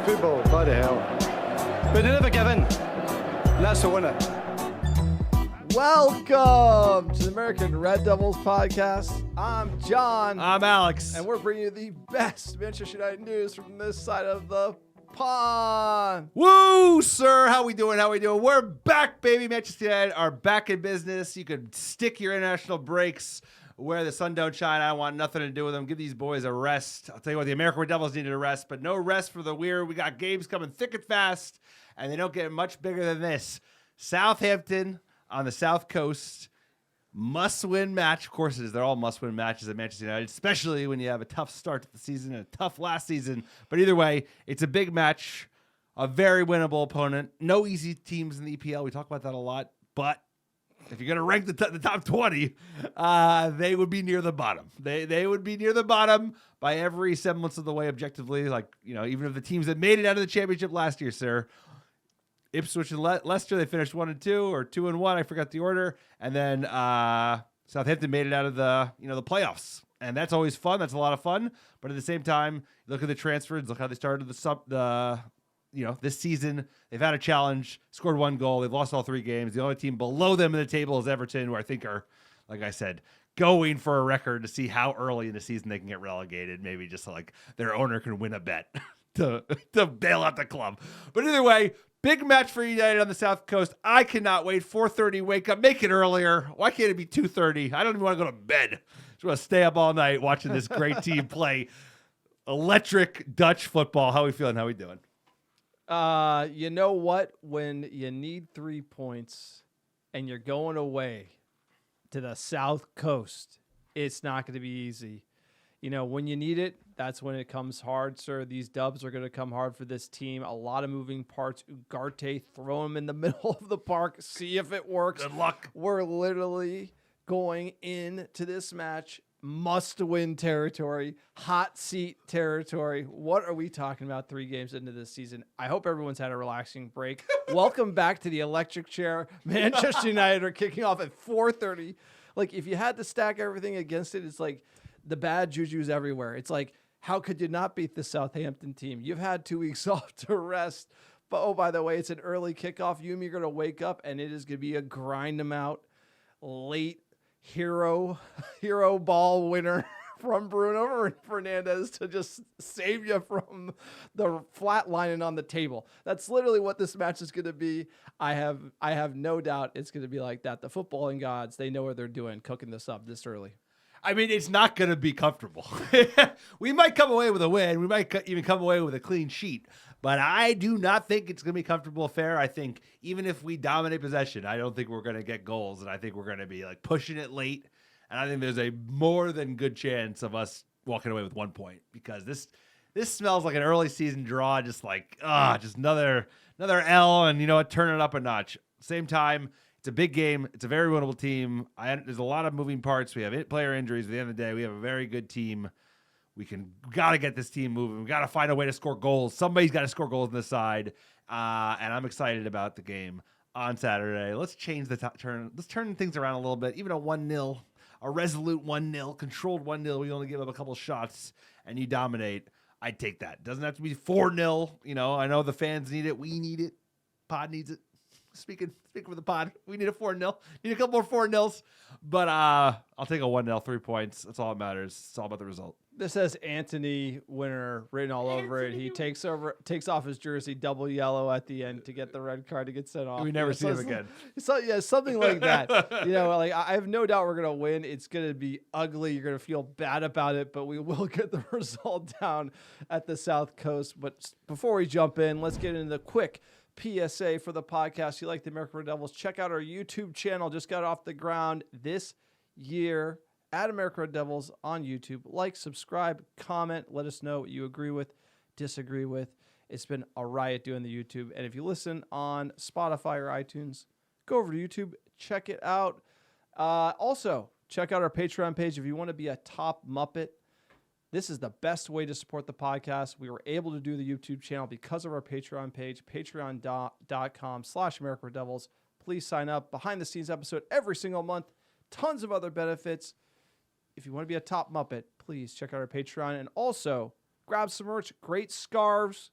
Football, bloody hell. But they never give in. And that's the winner. Welcome to the American Red Devils podcast. I'm John. I'm Alex. And we're bringing you the best Manchester United news from this side of the pond. Woo, sir. How we doing? We're back, baby. Manchester United are back in business. You could stick your international breaks where the sun don't shine. I want nothing to do with them. Give these boys a rest. I'll tell you what, the American Red Devils needed a rest, but no rest for the Weird. We got games coming thick and fast, and they don't get much bigger than this. Southampton on the South Coast. Must-win match. Of course it is. They're all must-win matches at Manchester United, especially when you have a tough start to the season and a tough last season. But either way, it's a big match, a very winnable opponent. No easy teams in the EPL. We talk about that a lot. But if you're going to rank the top 20, they would be near the bottom. They would be near the bottom by every semblance of the way objectively. Like, you know, even if the teams that made it out of the championship last year, sir. Ipswich and Leicester, they finished 1-2 or 2-1. I forgot the order. And then Southampton made it out of the playoffs, and that's always fun. That's a lot of fun. But at the same time, look at the transfers. Look how they started this season. They've had a challenge, scored 1 goal. They've lost all 3 games. The only team below them in the table is Everton, who I think are, like I said, going for a record to see how early in the season they can get relegated. Maybe just so, like, their owner can win a bet to bail out the club. But either way, big match for United on the South Coast. I cannot wait. 4:30 wake up. Make it earlier. Why can't it be 2:30? I don't even want to go to bed. Just want to stay up all night watching this great team play electric Dutch football. How we feeling? How we doing? You know what? When you need 3 points and you're going away to the South Coast, it's not going to be easy. You know, when you need it, that's when it comes hard, sir. These dubs are going to come hard for this team. A lot of moving parts. Ugarte, throw him in the middle of the park. See if it works. Good luck. We're literally going into this match. Must-win territory. Hot seat territory. What are we talking about 3 games into this season? I hope everyone's had a relaxing break. Welcome back to the electric chair. Manchester United are kicking off at 4:30. Like, if you had to stack everything against it, it's like the bad juju's everywhere. It's like, how could you not beat the Southampton team? You've had 2 weeks off to rest. But, oh, by the way, it's an early kickoff. You and me are going to wake up, and it is going to be a grind them out late hero ball winner from Bruno Fernandes to just save you from the flatlining on the table. That's literally what this match is going to be. I have no doubt it's going to be like that. The footballing gods, they know what they're doing, cooking this up this early. I mean, it's not going to be comfortable. We might come away with a win. We might even come away with a clean sheet. But I do not think it's going to be comfortable affair. I think even if we dominate possession, I don't think we're going to get goals. And I think we're going to be like pushing it late. And I think there's a more than good chance of us walking away with 1 point, because this smells like an early season draw. Just like, just another L, and you know what? Turn it up a notch. Same time, it's a big game. It's a very winnable team. There's a lot of moving parts. We have player injuries. At the end of the day, we have a very good team. We got to get this team moving. We got to find a way to score goals. Somebody's got to score goals on this side. And I'm excited about the game on Saturday. Let's change the turn. Let's turn things around a little bit. Even a 1-0, a resolute 1-0, controlled 1-0. We only give up a couple shots and you dominate. I'd take that. Doesn't have to be 4-0. You know, I know the fans need it. We need it. Pod needs it. Speaking for the pod, we need a 4-0. Need a couple more 4-0s. But I'll take a 1-0, 3 points. That's all that matters. It's all about the result. This has Anthony Winner written all over it. He takes off his jersey, double yellow at the end to get the red card to get sent off. We never see him again. So something like that. You know, like, I have no doubt we're gonna win. It's gonna be ugly. You're gonna feel bad about it, but we will get the result down at the South Coast. But before we jump in, let's get into the quick PSA for the podcast. You like the American Red Devils? Check out our YouTube channel. Just got off the ground this year at American Red Devils on YouTube. Like, subscribe, comment. Let us know what you agree with, disagree with. It's been a riot doing the YouTube. And if you listen on Spotify or iTunes, go over to YouTube, check it out. Also, check out our Patreon page if you want to be a top Muppet. This is the best way to support the podcast. We were able to do the YouTube channel because of our Patreon page, patreon.com/American Devils. Please sign up. Behind the scenes episode every single month. Tons of other benefits. If you want to be a top Muppet, please check out our Patreon. And also, grab some merch. Great scarves.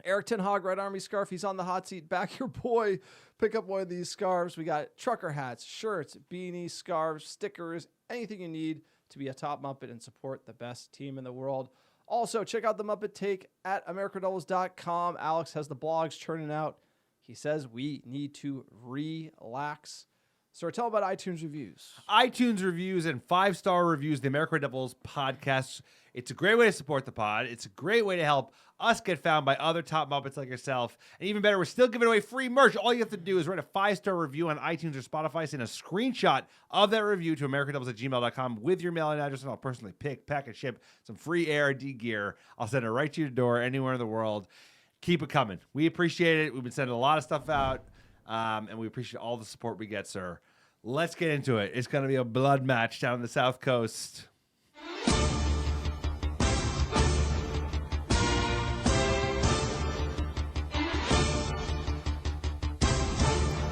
Eric Ten Hag, Red Army scarf. He's on the hot seat. Back your boy. Pick up one of these scarves. We got trucker hats, shirts, beanies, scarves, stickers, anything you need to be a top Muppet and support the best team in the world. Also, check out the Muppet Take at americadoubles.com. Alex has the blogs churning out. He says we need to relax. So tell about iTunes reviews. iTunes reviews and 5-star reviews, the America Devils podcast. It's a great way to support the pod. It's a great way to help us get found by other top Muppets like yourself. And even better, we're still giving away free merch. All you have to do is write a 5-star review on iTunes or Spotify, send a screenshot of that review to americadevils@gmail.com with your mailing address, and I'll personally pick, pack, and ship some free ARD gear. I'll send it right to your door anywhere in the world. Keep it coming. We appreciate it. We've been sending a lot of stuff out, and we appreciate all the support we get, sir. Let's get into it. It's going to be a blood match down the South Coast.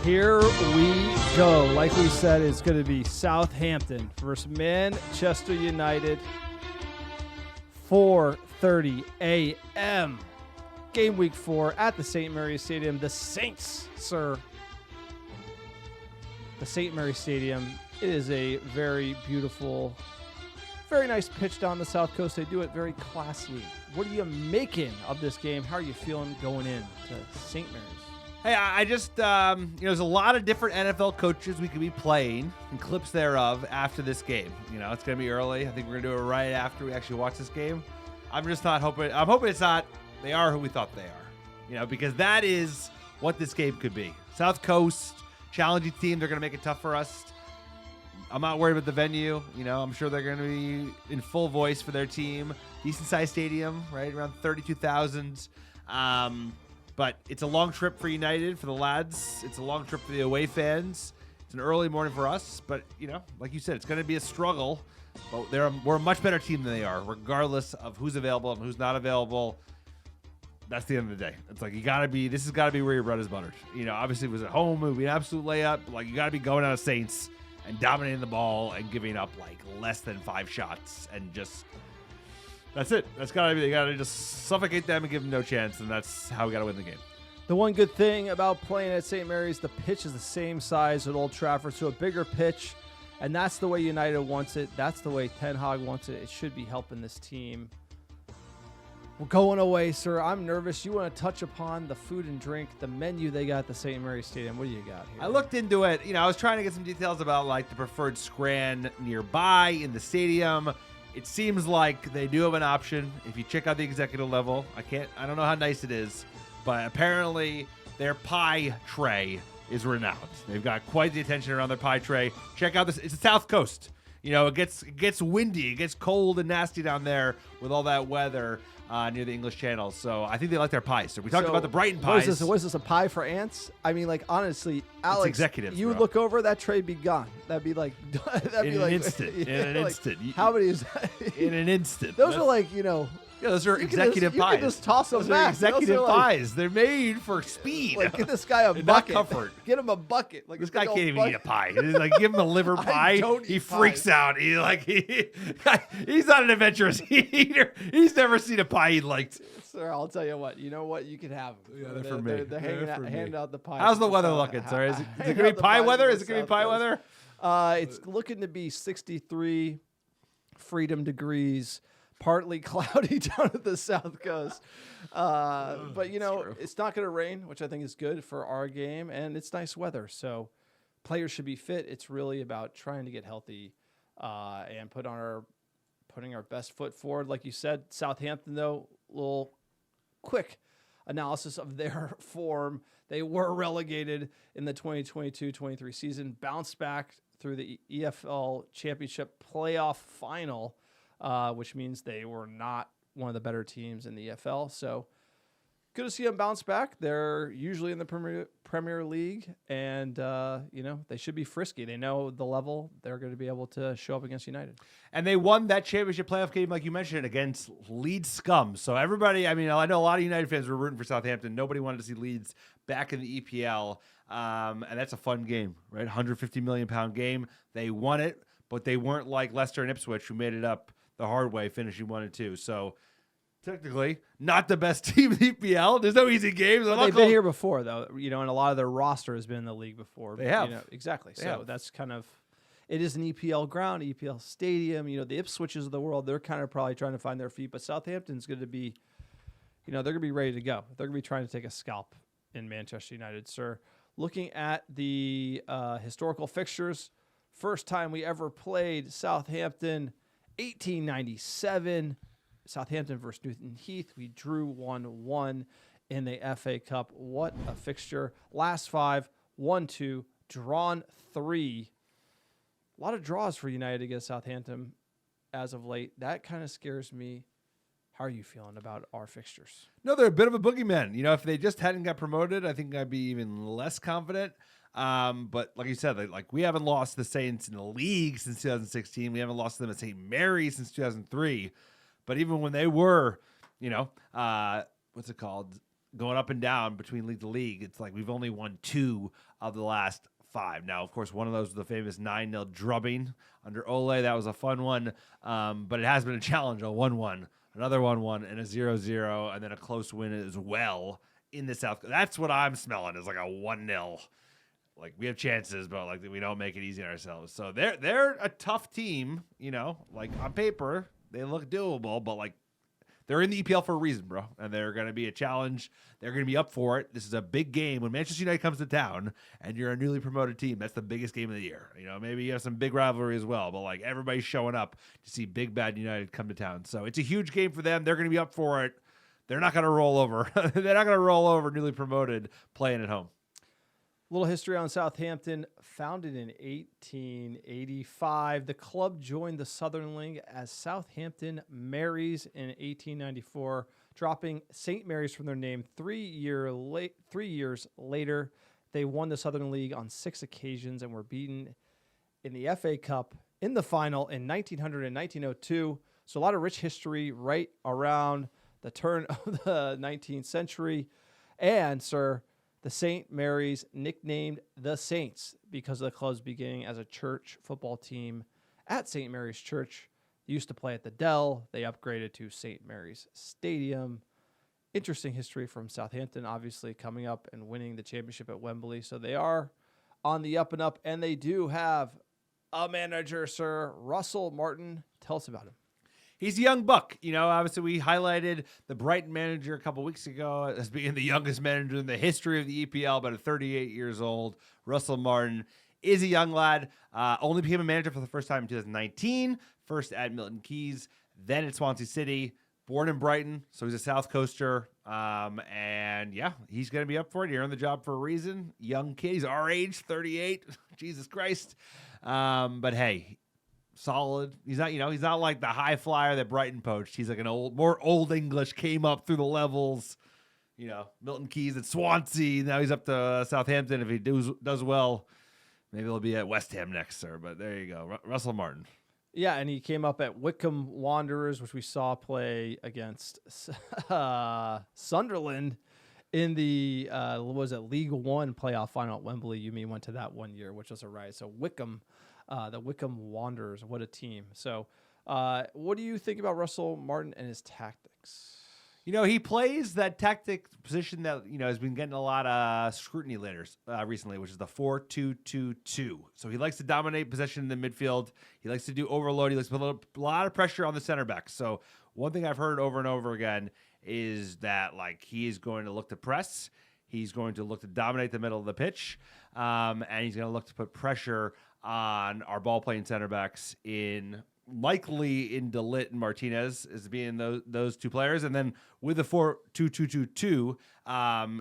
Here we go. Like we said, it's going to be Southampton versus Manchester United. 4:30 a.m. Game week 4 at the St. Mary's Stadium. The Saints, sir. The St. Mary's Stadium. It is a very beautiful, very nice pitch down the South Coast. They do it very classily. What are you making of this game? How are you feeling going in to St. Mary's? Hey, I just, there's a lot of different NFL coaches we could be playing and clips thereof after this game. It's going to be early. I think we're going to do it right after we actually watch this game. I'm hoping it's not, they are who we thought they are, because that is what this game could be. South Coast, challenging team. They're going to make it tough for us. I'm not worried about the venue. I'm sure they're going to be in full voice for their team. Decent sized stadium, right? Around 32,000. But it's a long trip for United, for the lads. It's a long trip for the away fans. It's an early morning for us. But, like you said, it's going to be a struggle. But we're a much better team than they are, regardless of who's available and who's not available. That's the end of the day. It's like this has got to be where your bread is buttered. Obviously, if it was at home, it would be an absolute layup. Like, you got to be going out of Saints and dominating the ball and giving up, like, less than 5 shots and just... That's it. That's got to be. They got to just suffocate them and give them no chance, and that's how we got to win the game. The one good thing about playing at St. Mary's, the pitch is the same size at Old Trafford, so a bigger pitch, and that's the way United wants it. That's the way Ten Hag wants it. It should be helping this team. We're going away, sir. I'm nervous. You want to touch upon the food and drink, the menu they got at the St. Mary's Stadium. What do you got here? I looked into it. I was trying to get some details about, like, the preferred scran nearby in the stadium. It seems like they do have an option. If you check out the executive level, I don't know how nice it is, but apparently their pie tray is renowned. They've got quite the attention around their pie tray. Check out this. It's the South Coast. It gets windy. It gets cold and nasty down there with all that weather near the English Channel. So I think they like their pies. So we talked about the Brighton pies. What is this, a pie for ants? I mean, like, honestly, Alex, it's executives, you would look over, that tray be gone. That'd be like... in an instant. How many is that? In an instant. Those are like, Yeah, those are executive pies. You can just toss them back. Those are executive pies. They're made for speed. Like, get this guy a bucket. Not comfort. Get him a bucket. Like, this guy can't even eat a pie. Like, give him a liver pie. He freaks out. He's not an adventurous eater. He's never seen a pie he liked. Sir, I'll tell you what. You know what? You can have them. Yeah, they're for me. They're handing out the pie. How's the weather looking, sir? Is it going to be pie weather? Is it going to be pie weather? It's looking to be 63 freedom degrees. Partly cloudy down at the South Coast. But, it's not going to rain, which I think is good for our game, and it's nice weather. So players should be fit. It's really about trying to get healthy and putting our best foot forward. Like you said, Southampton, though, little quick analysis of their form. They were relegated in the 2022-23 season, bounced back through the EFL Championship playoff final, which means they were not one of the better teams in the EFL. So good to see them bounce back. They're usually in the Premier League, and they should be frisky. They know the level. They're going to be able to show up against United. And they won that championship playoff game, like you mentioned, against Leeds scum. So everybody, I know a lot of United fans were rooting for Southampton. Nobody wanted to see Leeds back in the EPL, and that's a fun game, right? £150 million game. They won it, but they weren't like Leicester and Ipswich, who made it up the hard way, finishing 1-2. So technically not the best team in the EPL. There's no easy games. They've been here before, though, and a lot of their roster has been in the league before. They have. Exactly. They So have. that's kind of, it is an EPL ground, EPL stadium. The Ipswiches of the world, they're kind of probably trying to find their feet, but Southampton's going to be, they're going to be ready to go. They're going to be trying to take a scalp in Manchester United, sir. Looking at the historical fixtures, first time we ever played Southampton, 1897. Southampton versus Newton Heath. We drew 1-1 in the FA Cup. What a fixture. Last 5, 1-2, drawn 3. A lot of draws for United against Southampton as of late. That kind of scares me. How are you feeling about our fixtures? No, they're a bit of a boogeyman. If they just hadn't got promoted, I think I'd be even less confident. But like you said, we haven't lost the Saints in the league since 2016. We haven't lost them at St. Mary's since 2003. But even when they were, what's it called, going up and down between league to league, it's like we've only won 2 of the last 5. Now, of course, one of those was the famous 9-0 drubbing under Ole. That was a fun one. But it has been a challenge, a 1-1, another 1-1, and a 0-0, and then a close win as well in the South. That's what I'm smelling, is like a 1-0. Like, we have chances, but we don't make it easy on ourselves. So they're a tough team, on paper. They look doable, but they're in the EPL for a reason, bro. And they're going to be a challenge. They're going to be up for it. This is a big game. When Manchester United comes to town and you're a newly promoted team, that's the biggest game of the year. Maybe you have some big rivalry as well, but everybody's showing up to see big bad United come to town. So it's a huge game for them. They're going to be up for it. They're not going to roll over. They're not going to roll over newly promoted playing at home. Little history on Southampton. Founded in 1885, the club joined the Southern League as Southampton Marys in 1894, dropping St. Mary's from their name 3 years later. They won the Southern League on 6 occasions and were beaten in the FA Cup in the final in 1900 and 1902. So a lot of rich history right around the turn of the 19th century. And, sir, the St. Mary's nicknamed the Saints because of the club's beginning as a church football team at St. Mary's Church. They used to play at the Dell. They upgraded to St. Mary's Stadium. Interesting history from Southampton, obviously coming up and winning the championship at Wembley. So they are on the up and up, and they do have a manager, sir, Russell Martin. Tell us about him. He's a young buck. Obviously we highlighted the Brighton manager a couple weeks ago as being the youngest manager in the history of the EPL, but at 38 years old. Russell Martin is a young lad. Only became a manager for the first time in 2019, first at Milton Keynes, then at Swansea City. Born in Brighton, so he's a South Coaster. And yeah, he's going to be up for it. He earned the job for a reason. Young kid. He's our age, 38. Jesus Christ. But hey, solid. He's not, he's not like the high flyer that Brighton poached. He's like more old English, came up through the levels. Milton Keynes at Swansea. Now he's up to Southampton. If he does well, maybe he'll be at West Ham next, sir. But there you go. Russell Martin. Yeah, and he came up at Wycombe Wanderers, which we saw play against Sunderland in the League One playoff final at Wembley. You mean went to that one year, which was a riot. So Wycombe. The Wycombe Wanderers, what a team. So what do you think about Russell Martin and his tactics? He plays that tactic position that, has been getting a lot of scrutiny recently, which is the 4-2-2-2. So he likes to dominate possession in the midfield. He likes to do overload. He likes to put a lot of pressure on the center back. So one thing I've heard over and over again is that, he is going to look to press. He's going to look to dominate the middle of the pitch. And he's going to look to put pressure on our ball-playing center backs likely in DeLitt and Martinez as being those two players. And then with the 4-2-2-2-2,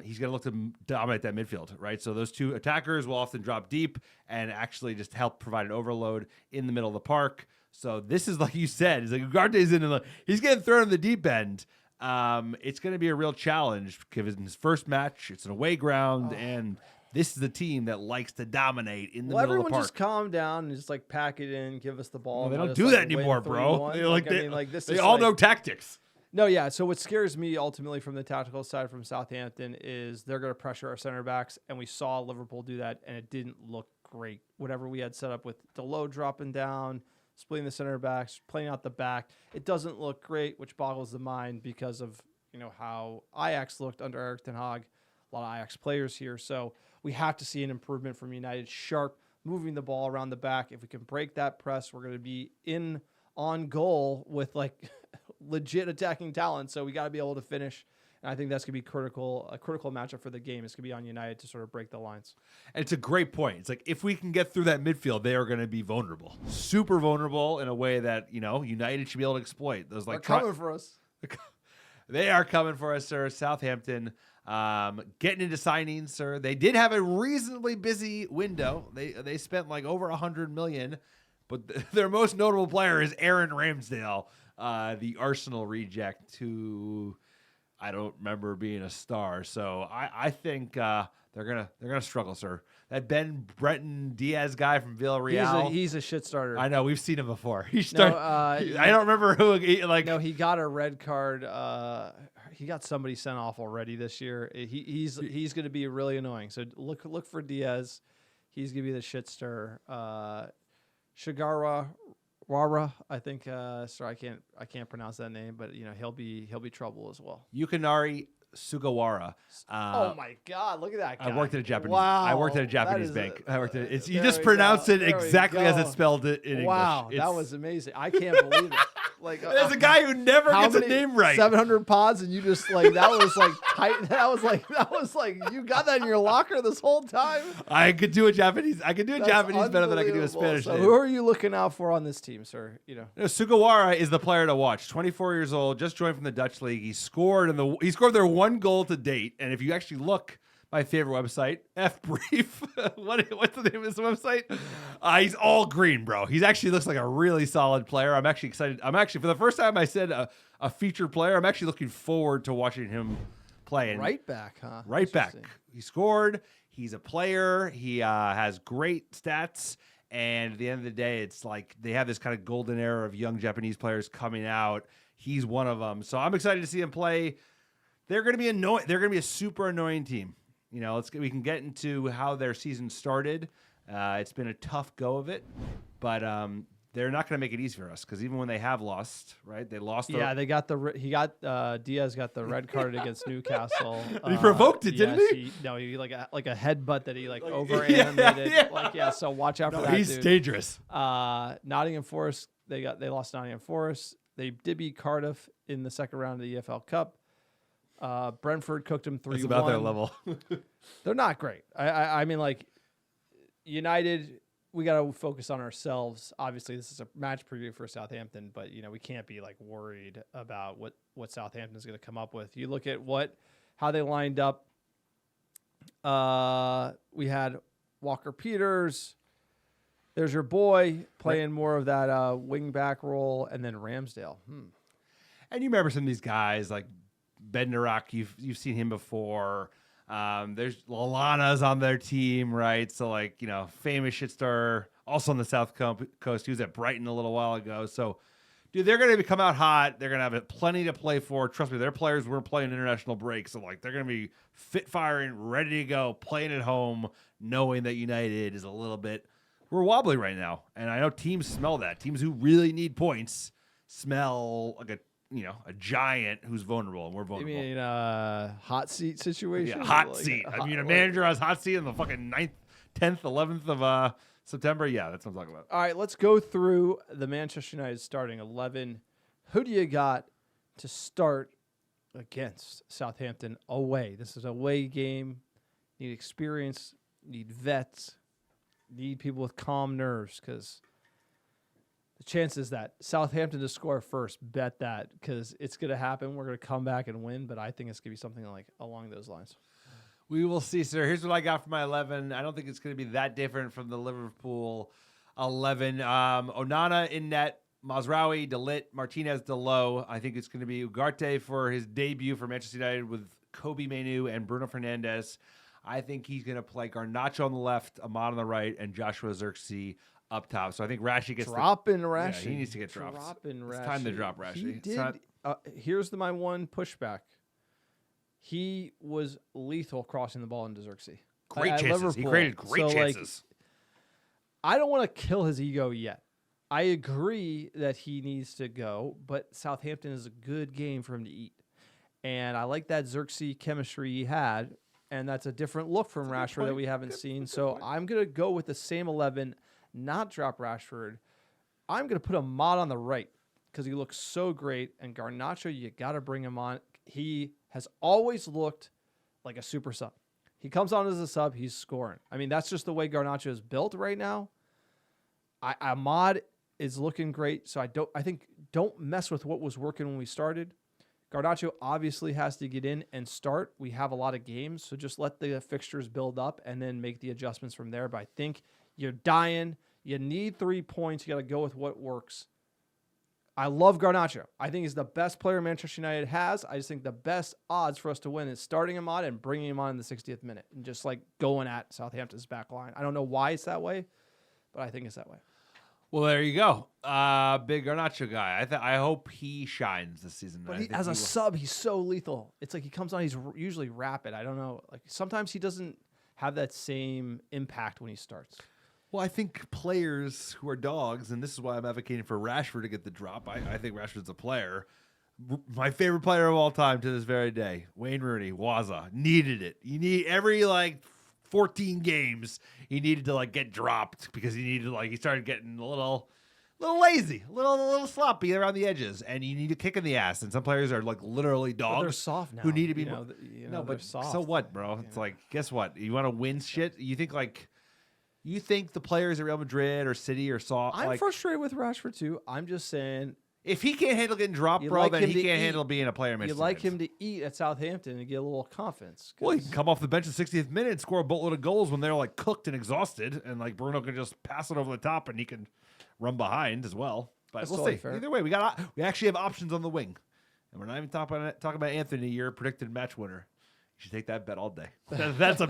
he's going to look to dominate that midfield, right? So those two attackers will often drop deep and actually just help provide an overload in the middle of the park. So this is, like you said, it's like Ugarte's he's getting thrown in the deep end. It's going to be a real challenge given his first match. It's an away ground, and this is the team that likes to dominate in the middle of the everyone park. Just calm down and just pack it in, give us the ball. Well, they don't do that anymore, bro. They all know tactics. No, yeah. So what scares me ultimately from the tactical side from Southampton is they're going to pressure our center backs, and we saw Liverpool do that, and it didn't look great. Whatever we had set up with Delo dropping down, splitting the center backs, playing out the back. It doesn't look great, which boggles the mind because of how Ajax looked under Erik ten Hag. A lot of Ajax players here, so we have to see an improvement from United. Sharp, moving the ball around the back. If we can break that press, we're going to be on goal with legit attacking talent. So we got to be able to finish. And I think that's going to be a critical matchup for the game. It's going to be on United to sort of break the lines. And it's a great point. It's like if we can get through that midfield, they are going to be vulnerable, super vulnerable in a way that United should be able to exploit. Those They're coming for us. They are coming for us, sir. Southampton getting into signings, sir. They did have a reasonably busy window. They spent over $100 million, but their most notable player is Aaron Ramsdale, the Arsenal reject, who I don't remember being a star. So I think they're gonna struggle, sir. That Ben Breton Diaz guy from Villarreal. He's a shit starter. I know, we've seen him before. I don't remember who. No, he got a red card. He got somebody sent off already this year. He's going to be really annoying. So look for Diaz. He's going to be the shit stir. Shigara Wara, I think. Sorry, I can't pronounce that name, but he'll be trouble as well. Yukinari Sugawara. Oh my God! Look at that guy. I worked at a Japanese. Wow, I worked at a Japanese bank. You there just we pronounced go. it There we exactly as go. it's spelled in English. Wow, that was amazing. I can't believe it. There's a guy who never how gets a many- name right. 700 pods, and you just that was tight. That was like you got that in your locker this whole time. I could do a Japanese. I could do a That's Japanese better than I could do a unbelievable. Spanish So name. who are you looking out for on this team, sir? Sugawara is the player to watch. 24 years old, just joined from the Dutch league. He scored their one goal to date. And if you actually look, my favorite website, F Brief. What's the name of this website? He's all green, bro. He actually looks like a really solid player. I'm actually excited. For the first time I said a featured player. I'm actually looking forward to watching him play. And Right back, huh? right back. Interesting. He scored. He's a player. He has great stats. And at the end of the day, it's like they have this kind of golden era of young Japanese players coming out. He's one of them. So I'm excited to see him play. They're going to be annoying. They're going to be a super annoying team. We can get into how their season started. It's been a tough go of it, but they're not going to make it easy for us because even when they have lost, right? They lost. Yeah, Diaz got the red card against Newcastle. He provoked it, didn't he? He like a headbutt that he over animated. Yeah. So watch out for that. He's dude. dangerous. Nottingham Forest. They lost Nottingham Forest. They did beat Cardiff in the second round of the EFL Cup. Brentford cooked them 3-1. It's about their level. They're not great. I mean, United, we got to focus on ourselves. Obviously, this is a match preview for Southampton, but we can't be worried about what Southampton is going to come up with. You look at how they lined up. We had Walker Peters. There's your boy playing more of that wing back role, and then Ramsdale. And you remember some of these guys like Bednarak, you've seen him before. There's Lallana's on their team, right? So famous shitstar, also on the South Coast. He was at Brighton a little while ago. So, dude, they're going to come out hot. They're going to have plenty to play for. Trust me, their players were playing international breaks. So they're going to be fit firing, ready to go, playing at home, knowing that United is a little bit, we're wobbly right now. And I know teams smell that. Teams who really need points smell like a giant who's vulnerable, and we're vulnerable. You mean hot seat situation? Yeah, hot seat. A manager has hot seat on the fucking 9th, 10th, 11th of September. Yeah, that's what I'm talking about. All right, let's go through the Manchester United starting 11. Who do you got to start against Southampton away? This is an away game. Need experience, need vets, need people with calm nerves because the chances that Southampton to score first, bet that because it's going to happen. We're going to come back and win, but I think it's going to be something along those lines. We will see, sir. Here's what I got for my 11. I don't think it's going to be that different from the Liverpool 11. Onana in net, Mazraoui, De Ligt, Martinez, Delo. I think it's going to be Ugarte for his debut for Manchester United with Kobe Mainoo and Bruno Fernandes. I think he's going to play Garnacho on the left, Ahmad on the right, and Joshua Zirkzee up top. So I think Rashi gets Rashi. Yeah, he needs to get dropped. It's time to drop Rashi. He did. Here's my one pushback. He was lethal crossing the ball into Zirkzee. Great chances. He Liverpool. created great chances. I don't want to kill his ego yet. I agree that he needs to go, but Southampton is a good game for him to eat. And I like that Xerxes chemistry he had, and that's a different look from Rashford that we haven't seen. So I'm going to go with the same 11, not drop Rashford. I'm going to put Ahmad on the right because he looks so great. And Garnacho, you got to bring him on. He has always looked like a super sub. He comes on as a sub, he's scoring. I mean, that's just the way Garnacho is built right now. Ahmad is looking great, so I think don't mess with what was working when we started. Garnacho obviously has to get in and start. We have a lot of games, so just let the fixtures build up and then make the adjustments from there. But I think you're dying. You need 3 points. You got to go with what works. I love Garnacho. I think he's the best player Manchester United has. I just think the best odds for us to win is starting him on and bringing him on in the 60th minute and just like going at Southampton's back line. I don't know why it's that way, but I think it's that way. Well, there you go. Big Garnacho guy. I hope he shines this season. But as a sub, he's so lethal. It's like he comes on, he's usually rapid. I don't know. Like sometimes he doesn't have that same impact when he starts. Well, I think players who are dogs, and this is why I'm advocating for Rashford to get the drop. I think Rashford's a player. My favorite player of all time to this very day, Wayne Rooney, Waza, needed it. You need every 14 games he needed to get dropped because he started getting a little lazy, a little sloppy around the edges, and you need a kick in the ass. And some players are literally dogs. But they're soft now. Who need to be no, but soft. So what, bro? It's guess what? You want to win shit? You think the players at Real Madrid or City are soft? I'm frustrated with Rashford too. I'm just saying, if he can't handle getting dropped, bro, then he can't handle being a player. You like him to eat at Southampton and get a little confidence. Well, he can come off the bench in the 60th minute and score a boatload of goals when they're cooked and exhausted, and Bruno can just pass it over the top and he can run behind as well. But That's we'll totally see. fair. Either way, we actually have options on the wing, and we're not even talking about Anthony, your predicted match winner. You should take that bet all day. That'll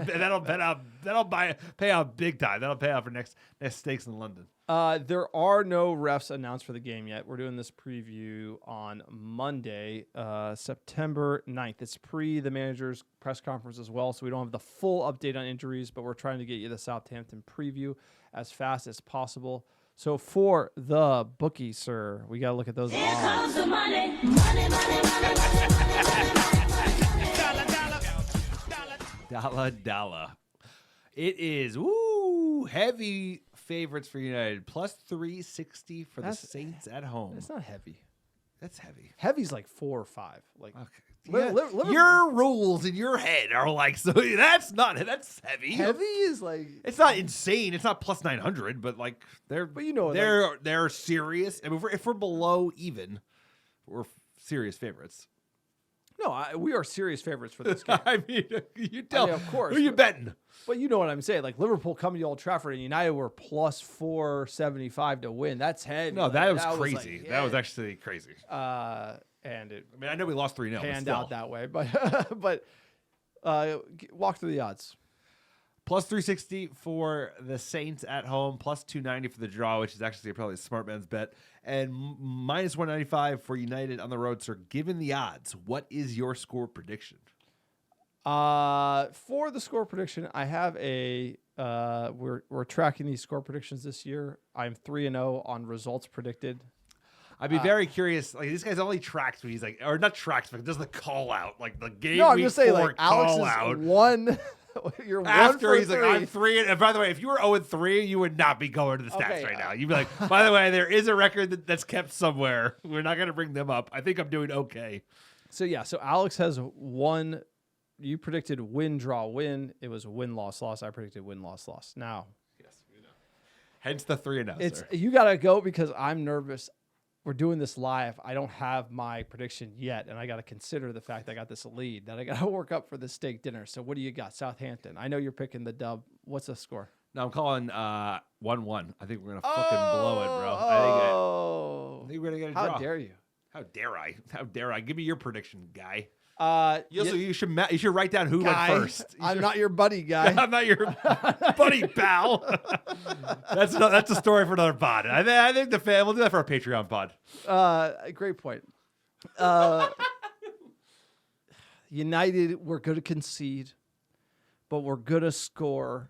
pay out big time. That'll pay out for next stakes in London. There are no refs announced for the game yet. We're doing this preview on Monday, September 9th. It's pre the manager's press conference as well, so we don't have the full update on injuries, but we're trying to get you the Southampton preview as fast as possible. So for the bookie, sir, we got to look at those odds. Here comes the money, money, money, money. Dollar. It is heavy favorites for United. Plus 360 for the Saints at home. It's not heavy. That's heavy. Heavy's 4 or 5. Okay. Your rules in your head are so that's heavy. Heavy is it's not insane. It's not plus 900, but they're they're serious. I mean, if we're below even, we're serious favorites. No, we are serious favorites for this game. I mean, you tell. of course. Who you betting? But you know what I'm saying. Liverpool coming to Old Trafford and United were plus 475 to win. That's heavy. No, that was crazy. That was actually crazy. And it I know we lost 3-0. panned out that way. But walk through the odds. Plus 360 for the Saints at home. Plus 290 for the draw, which is actually probably a smart man's bet. And minus 195 for United on the road. Sir, given the odds, what is your score prediction? For the score prediction, I have we're tracking these score predictions this year. I'm 3-0 on results predicted. I'd be very curious. This guy's only tracks when he's or not tracks, but does the call out, the game. No, I'm just saying, Alex call is out. one. You're After 1 he's for 3. I'm 3. And by the way, if you were 0-3, you would not be going to the stats Okay, right now. You'd be like, by the way, there is a record that's kept somewhere. We're not going to bring them up. I think I'm doing okay. So Alex has one. You predicted win, draw, win. It was win, loss, loss. I predicted win, loss, loss. Now, yes, we know. Hence the 3-0. You got to go because I'm nervous. We're doing this live. I don't have my prediction yet, and I got to consider the fact that I got this lead that I got to work up for the steak dinner. So what do you got? Southampton. I know you're picking the dub. What's the score? No, I'm calling 1-1. I think we're going to fucking blow it, bro. I think we're going to get a draw. How dare you? How dare I? How dare I? Give me your prediction, guy. You should write down who went first. I'm not your buddy, guy. I'm not your buddy, pal. That's a story for another pod. I think the fan. We'll do that for our Patreon pod. Great point. United, we're going to concede, but we're going to score.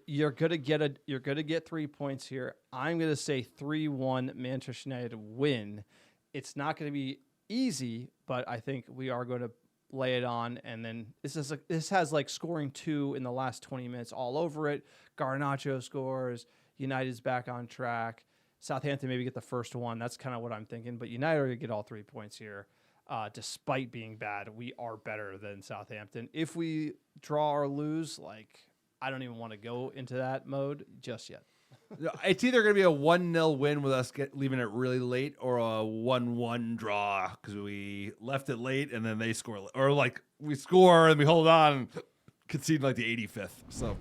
You're gonna get 3 points here. I'm gonna say 3-1 Manchester United win. It's not gonna be easy, but I think we are going to lay it on. And then this has like scoring 2 in the last 20 minutes all over it. Garnacho scores. United's back on track. Southampton maybe get the first one. That's kind of what I'm thinking. But United are going to get all 3 points here. Despite being bad, we are better than Southampton. If we draw or lose, like, I don't even want to go into that mode just yet. It's either going to be a 1-0 win with us leaving it really late, or a 1-1 draw because we left it late and then they score, or like we score and we hold on and concede like the 85th. So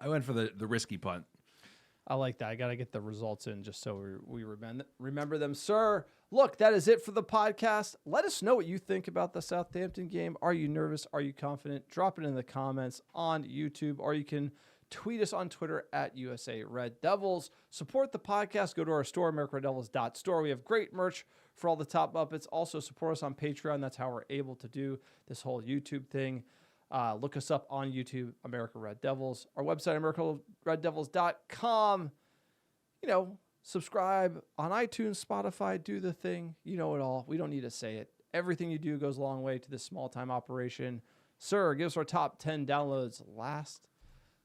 I went for the risky punt. I like that. I got to get the results in just so we remember them, sir. Look, that is it for the podcast. Let us know what you think about the Southampton game. Are you nervous? Are you confident? Drop it in the comments on YouTube, or you can tweet us on Twitter at USA Red Devils. Support the podcast. Go to our store, AmericaRedDevils.store. We have great merch for all the top Muppets. Also, support us on Patreon. That's how we're able to do this whole YouTube thing. Look us up on YouTube, America Red Devils. Our website, AmericaRedDevils.com. You know, subscribe on iTunes, Spotify, do the thing. You know it all. We don't need to say it. Everything you do goes a long way to this small-time operation. Sir, give us our top 10 downloads last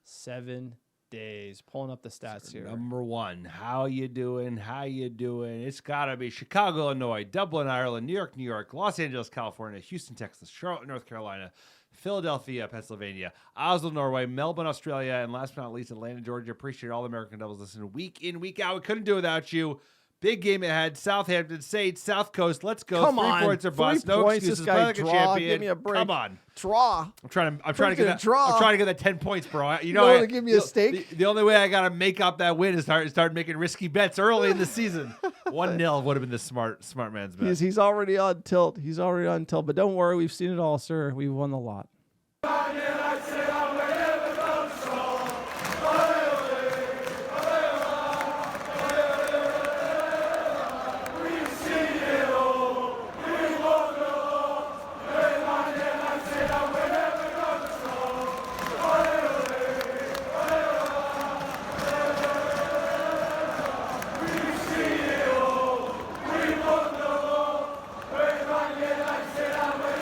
7 days. Pulling up the stats here. Number 1, how you doing? It's got to be Chicago, Illinois, Dublin, Ireland, New York, Los Angeles, California, Houston, Texas, Charlotte, North Carolina, Philadelphia, Pennsylvania, Oslo, Norway, Melbourne, Australia, and last but not least, Atlanta, Georgia. Appreciate all the American Devils listening week in, week out. We couldn't do it without you. Big game ahead. Southampton, Saints, South Coast. Let's go. Come 3 on. points or 3 bust. No points. excuses. This guy Play like a draw. champion. Give me a break. Come on. Draw. I'm trying to get that. Draw. I'm trying to get that 10 points, bro. You don't know, wanna give me a steak? The only way I gotta make up that win is start making risky bets early in the season. 1-0 would have been the smart man's bet. He's already on tilt. But don't worry, we've seen it all, sir. We won the lot.